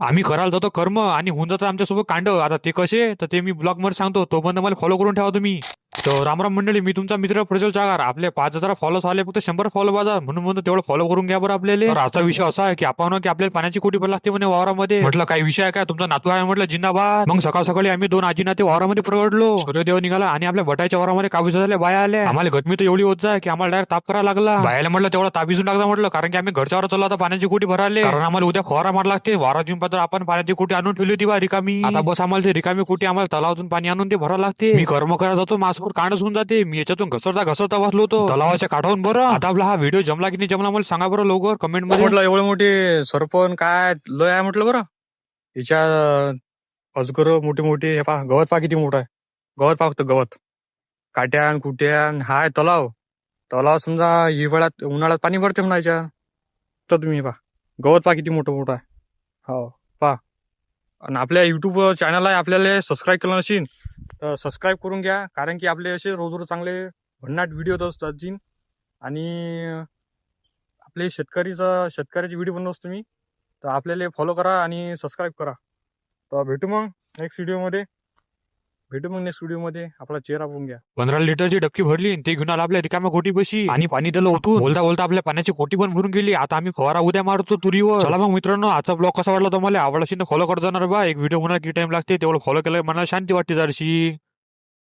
आम्ही करायला जातो कर्म आणि होऊन जातं आमच्यासोबत कांड. आता ते कसे तर ते मी ब्लॉग मध्ये सांगतो, तोपर्यंत मला फॉलो करून ठेवा तुम्ही. तर रामराम मंडळी, मी तुमचा मित्र प्रज्वल चागार. आपले 5,000 फॉलोस आले, फक्त 100 फॉलो बाजार म्हणून म्हणतो तेवढं फॉलो करून घ्या बरं आपल्याला. तर आजचा विषय असा आहे की आपण की आपल्याला पाण्याची कुठे पण लागते म्हणे वावरामध्ये. म्हटलं काही विषय आहे काय, तुमचा नातू आहे म्हटलं जिंदाबाद. मग सकाळ सकाळी आम्ही 2 आजी नाते वावरामध्ये प्रगडलो. सूर्यदेव निघाला आणि आपल्या बटाच्या वावरामध्ये काबीज झाल्या बाया आल्या. आम्हाला गरमी तर एवढी होत जाय की आम्हाला डायरेक्ट ताप करायला लागला. बायाला म्हटलं तेवढा ताप भिजून टाकला म्हटलं, कारण की आम्ही घरच्यावर चाललो आता पाण्याची कुठी भराले. कारण आम्हाला उद्या फवारा मारा लागते. वारा जिंपात्र आपण पाण्याची कुठी आणून ठेवली होती बा रिकामी. आता बस आम्हाला ते रिकामी कुठी आम्हाला तलावातून पाणी आणून ते भरावं लागते. मी कर्म करायला जातो, माझ्यासमोर कांडच होऊन जाते. मी याच्यातून घसरता बसलो होतो तलावाच्या काठावून. बरं आता आपला हा व्हिडिओ जमला की नाही जमला मला सांगा बरं लवकर कमेंट मध्ये. म्हटलं एवढे मोठे सरपण काय लय आहे म्हटलं बरं. याच्या अजगर मोठे मोठे हे पहा, गवत पहा किती मोठं आहे. गवत पहा फक्त गवत, काट्यान कुट्यान हाय तलाव. तलाव समजा हिवाळ्यात उन्हाळ्यात पाणी भरते म्हणा याच्या. तर तुम्ही पहा गवत पहा किती मोठं मोठं आहे. हो पहा. आणि आपल्या युट्यूब चॅनल आहे, आपल्याला सबस्क्राईब केलं नसेल तर सबस्क्राईब करून घ्या, कारण की आपले असे रोज रोज चांगले भन्नाट व्हिडिओ येत असतात जी. आणि आपले शेतकऱ्याचे व्हिडिओ बनवत असतो मी, तर आपल्याला फॉलो करा आणि सबस्क्राईब करा. तर भेटू मग नेक्स्ट व्हिडिओमध्ये आपला चेहरा बघून घ्या. 15 लिटरची डबकी भरली आणि ते घेऊन आला आपल्या रिकाम्या कोटी बशी आणि पाणी दिलं होतं. बोलता बोलता आपल्या पाण्याची कोटी पण भरून गेली. आता आम्ही फवारा उद्या मारतो तुरीवर. चला मग मित्रांनो, आजचा ब्लॉग कसा वाटला तुम्हाला, आवडला असेल तर फॉलो करत जाणार बा. एक व्हिडिओ होणार किती टाइम लागते तेवढं फॉलो केलं, मला शांती वाटते जरशी.